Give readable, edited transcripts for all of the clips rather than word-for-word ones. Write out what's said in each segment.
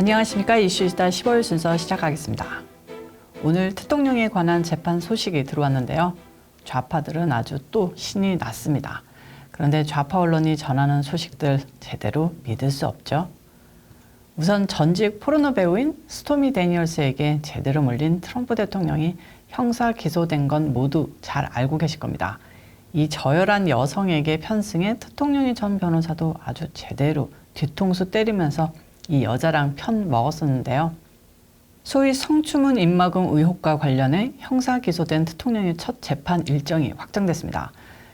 안녕하십니까. 이슈이다 15일 순서 시작하겠습니다. 오늘 대통령에 관한 재판 소식이 들어왔는데요. 좌파들은 아주 또 신이 났습니다. 그런데 좌파 언론이 전하는 소식들 제대로 믿을 수 없죠. 우선 전직 포르노 배우인 스토미 데니얼스에게 제대로 물린 트럼프 대통령이 형사 기소된 건 모두 잘 알고 계실 겁니다. 이 저열한 여성에게 편승해 대통령이 전 변호사도 아주 제대로 뒤통수 때리면서 이 여자랑 편 먹었었는데요. 소위 성추문 입막음 의혹과 관련해 형사 기소된 대통령의 첫 재판 일정이 확정됐습니다.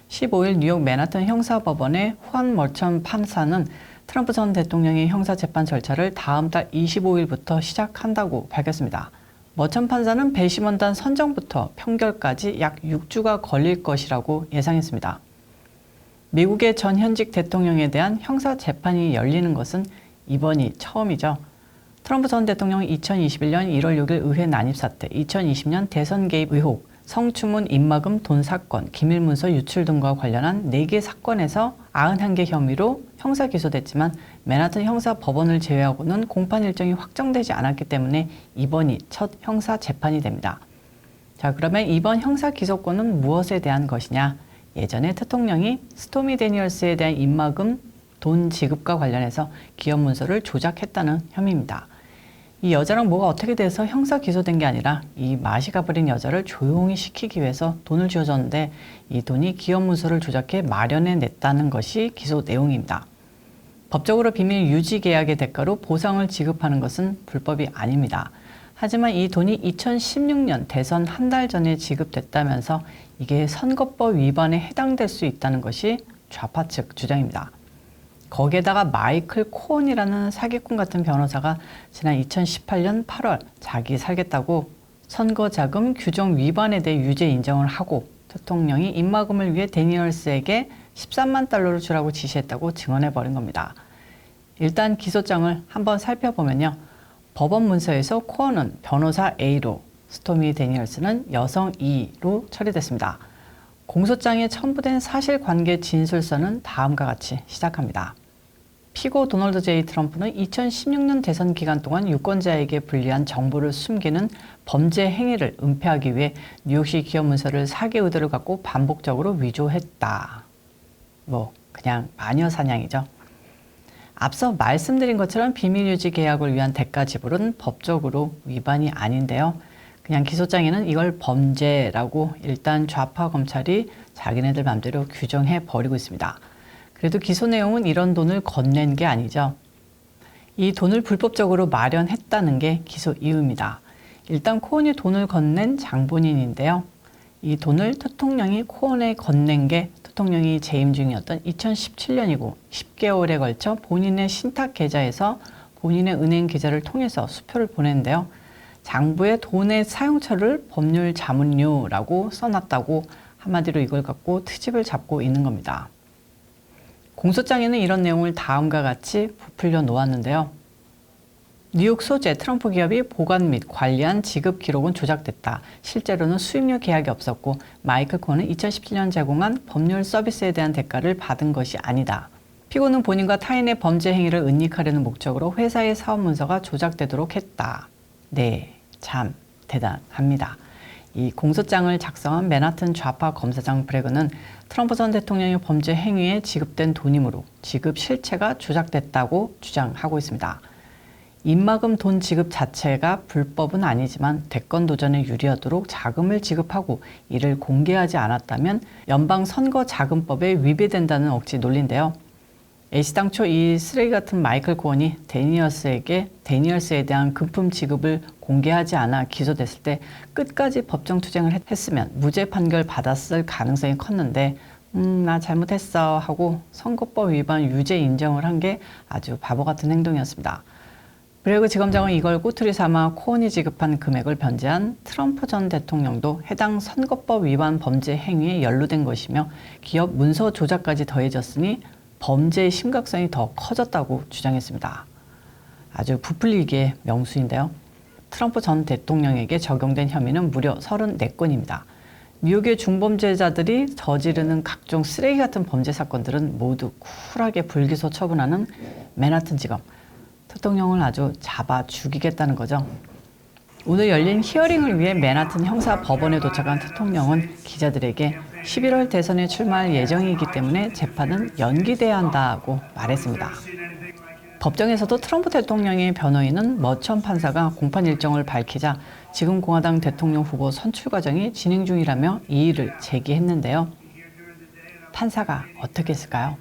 15일 뉴욕 맨하튼 형사법원의 후안 멀천 판사는 트럼프 전 대통령의 형사재판 절차를 다음 달 25일부터 시작한다고 밝혔습니다. 멀천 판사는 배심원단 선정부터 평결까지 약 6주가 걸릴 것이라고 예상했습니다. 미국의 전 현직 대통령에 대한 형사재판이 열리는 것은 이번이 처음이죠. 트럼프 전 대통령은 2021년 1월 6일 의회 난입사태, 2020년 대선 개입 의혹, 성추문 입막음 돈 사건, 기밀문서 유출 등과 관련한 4개 사건에서 91개 혐의로 형사 기소됐지만 맨하튼 형사법원을 제외하고는 공판 일정이 확정되지 않았기 때문에 이번이 첫 형사 재판이 됩니다. 자, 그러면 이번 형사 기소권은 무엇에 대한 것이냐? 예전에 대통령이 스토미 데니얼스에 대한 입막음 돈 지급과 관련해서 기업 문서를 조작했다는 혐의입니다. 이 여자랑 뭐가 어떻게 돼서 형사 기소된 게 아니라 이 맛이 가버린 여자를 조용히 시키기 위해서 돈을 쥐어줬는데 이 돈이 기업 문서를 조작해 마련해 냈다는 것이 기소 내용입니다. 법적으로 비밀 유지 계약의 대가로 보상을 지급하는 것은 불법이 아닙니다. 하지만 이 돈이 2016년 대선 한 달 전에 지급됐다면서 이게 선거법 위반에 해당될 수 있다는 것이 좌파 측 주장입니다. 거기에다가 마이클 코언이라는 사기꾼 같은 변호사가 지난 2018년 8월 자기 살겠다고 선거자금 규정 위반에 대해 유죄 인정을 하고 대통령이 입막음을 위해 데니얼스에게 13만 달러를 주라고 지시했다고 증언해버린 겁니다. 일단 기소장을 한번 살펴보면요. 법원 문서에서 코언은 변호사 A로, 스토미 데니얼스는 여성 E로 처리됐습니다. 공소장에 첨부된 사실관계 진술서는 다음과 같이 시작합니다. 피고 도널드 J. 트럼프는 2016년 대선 기간 동안 유권자에게 불리한 정보를 숨기는 범죄 행위를 은폐하기 위해 뉴욕시 기업 문서를 사기 의도를 갖고 반복적으로 위조했다. 그냥 마녀 사냥이죠. 앞서 말씀드린 것처럼 비밀유지 계약을 위한 대가 지불은 법적으로 위반이 아닌데요. 그냥 기소장에는 이걸 범죄라고 일단 좌파 검찰이 자기네들 맘대로 규정해 버리고 있습니다. 그래도 기소 내용은 이런 돈을 건넨 게 아니죠. 이 돈을 불법적으로 마련했다는 게 기소 이유입니다. 일단 코언이 돈을 건넨 장본인인데요. 이 돈을 대통령이 코언에 건넨 게 대통령이 재임 중이었던 2017년이고 10개월에 걸쳐 본인의 신탁 계좌에서 본인의 은행 계좌를 통해서 수표를 보냈는데요. 장부에 돈의 사용처를 법률 자문료라고 써놨다고 한마디로 이걸 갖고 트집을 잡고 있는 겁니다. 공소장에는 이런 내용을 다음과 같이 부풀려 놓았는데요. 뉴욕 소재 트럼프 기업이 보관 및 관리한 지급 기록은 조작됐다. 실제로는 수익료 계약이 없었고 마이클 코언은 2017년 제공한 법률 서비스에 대한 대가를 받은 것이 아니다. 피고는 본인과 타인의 범죄 행위를 은닉하려는 목적으로 회사의 사업 문서가 조작되도록 했다. 네, 참 대단합니다. 이 공소장을 작성한 맨하튼 좌파 검사장 브래그는 트럼프 전 대통령의 범죄 행위에 지급된 돈이므로 지급 실체가 조작됐다고 주장하고 있습니다. 입막음 돈 지급 자체가 불법은 아니지만 대권 도전에 유리하도록 자금을 지급하고 이를 공개하지 않았다면 연방선거자금법에 위배된다는 억지 논리인데요. 애시당초 이 쓰레기 같은 마이클 코언이 데니얼스에 대한 금품 지급을 공개하지 않아 기소됐을 때 끝까지 법정 투쟁을 했으면 무죄 판결 받았을 가능성이 컸는데 나 잘못했어 하고 선거법 위반 유죄 인정을 한 게 아주 바보 같은 행동이었습니다. 브래그 지검장은 이걸 꼬투리 삼아 코언이 지급한 금액을 변제한 트럼프 전 대통령도 해당 선거법 위반 범죄 행위에 연루된 것이며 기업 문서 조작까지 더해졌으니 범죄의 심각성이 더 커졌다고 주장했습니다. 아주 부풀리기의 명수인데요. 트럼프 전 대통령에게 적용된 혐의는 무려 34건입니다. 뉴욕의 중범죄자들이 저지르는 각종 쓰레기 같은 범죄 사건들은 모두 쿨하게 불기소 처분하는 맨하튼 지검. 대통령을 아주 잡아 죽이겠다는 거죠. 오늘 열린 히어링을 위해 맨하튼 형사법원에 도착한 대통령은 기자들에게 11월 대선에 출마할 예정이기 때문에 재판은 연기돼야 한다고 말했습니다. 법정에서도 트럼프 대통령의 변호인은 머천 판사가 공판 일정을 밝히자 지금 공화당 대통령 후보 선출 과정이 진행 중이라며 이의를 제기했는데요. 판사가 어떻게 했을까요?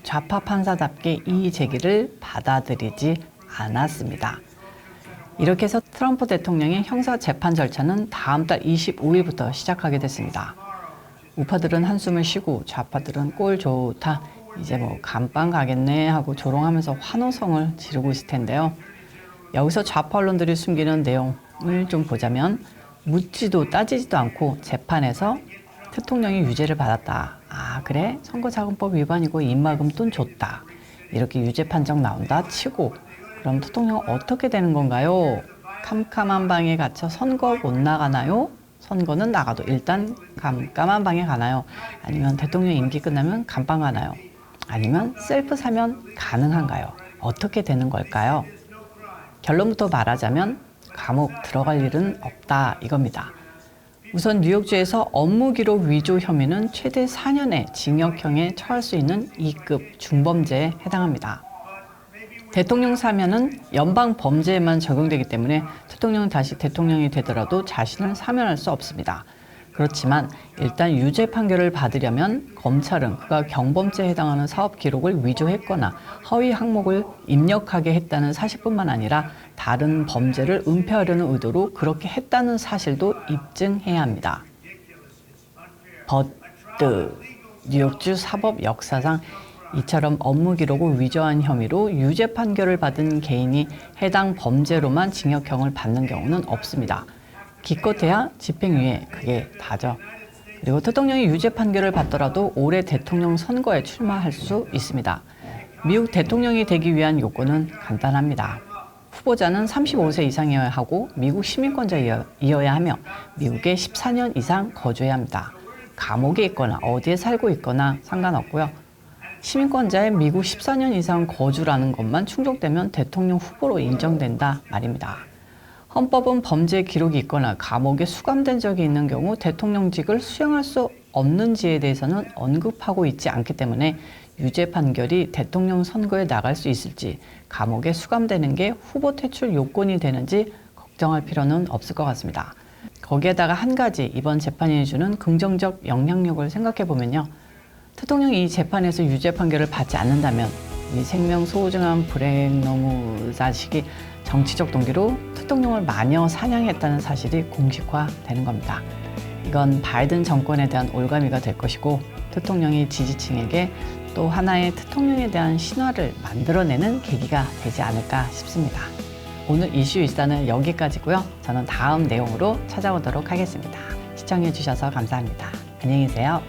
좌파 판사답게 이의 제기를 받아들이지 않았습니다. 이렇게 해서 트럼프 대통령의 형사 재판 절차는 다음 달 25일부터 시작하게 됐습니다. 우파들은 한숨을 쉬고 좌파들은 꼴 좋다, 이제 감방 가겠네 하고 조롱하면서 환호성을 지르고 있을 텐데요. 여기서 좌파 언론들이 숨기는 내용을 좀 보자면 묻지도 따지지도 않고 재판에서 대통령이 유죄를 받았다. 아 그래? 선거자금법 위반이고 입막음돈 줬다. 이렇게 유죄 판정 나온다 치고 그럼 대통령 어떻게 되는 건가요? 캄캄한 방에 갇혀 선거 못 나가나요? 선거는 나가도 일단 깜깜한 방에 가나요? 아니면 대통령 임기 끝나면 감방 가나요? 아니면 셀프 사면 가능한가요? 어떻게 되는 걸까요? 결론부터 말하자면 감옥 들어갈 일은 없다 이겁니다. 우선 뉴욕주에서 업무 기록 위조 혐의는 최대 4년의 징역형에 처할 수 있는 2급 중범죄에 해당합니다. 대통령 사면은 연방 범죄에만 적용되기 때문에 대통령은 다시 대통령이 되더라도 자신을 사면할 수 없습니다. 그렇지만 일단 유죄 판결을 받으려면 검찰은 그가 경범죄에 해당하는 사업 기록을 위조했거나 허위 항목을 입력하게 했다는 사실뿐만 아니라 다른 범죄를 은폐하려는 의도로 그렇게 했다는 사실도 입증해야 합니다. 버트 뉴욕주 사법 역사상 이처럼 업무 기록을 위조한 혐의로 유죄 판결을 받은 개인이 해당 범죄로만 징역형을 받는 경우는 없습니다. 기껏해야 집행유예, 그게 다죠. 그리고 대통령이 유죄 판결을 받더라도 올해 대통령 선거에 출마할 수 있습니다. 미국 대통령이 되기 위한 요건은 간단합니다. 후보자는 35세 이상이어야 하고 미국 시민권자이어야 하며 미국에 14년 이상 거주해야 합니다. 감옥에 있거나 어디에 살고 있거나 상관없고요. 시민권자의 미국 14년 이상 거주라는 것만 충족되면 대통령 후보로 인정된다 말입니다. 헌법은 범죄 기록이 있거나 감옥에 수감된 적이 있는 경우 대통령직을 수행할 수 없는지에 대해서는 언급하고 있지 않기 때문에 유죄 판결이 대통령 선거에 나갈 수 있을지 감옥에 수감되는 게 후보 퇴출 요건이 되는지 걱정할 필요는 없을 것 같습니다. 거기에다가 한 가지 이번 재판이 주는 긍정적 영향력을 생각해 보면요. 대통령이 이 재판에서 유죄 판결을 받지 않는다면 이 생명 소중한 불행너무 자식이 정치적 동기로 대통령을 마녀 사냥했다는 사실이 공식화되는 겁니다. 이건 바이든 정권에 대한 올가미가 될 것이고 대통령이 지지층에게 또 하나의 대통령에 대한 신화를 만들어내는 계기가 되지 않을까 싶습니다. 오늘 이슈 일사는 여기까지고요. 저는 다음 내용으로 찾아오도록 하겠습니다. 시청해 주셔서 감사합니다. 안녕히 계세요.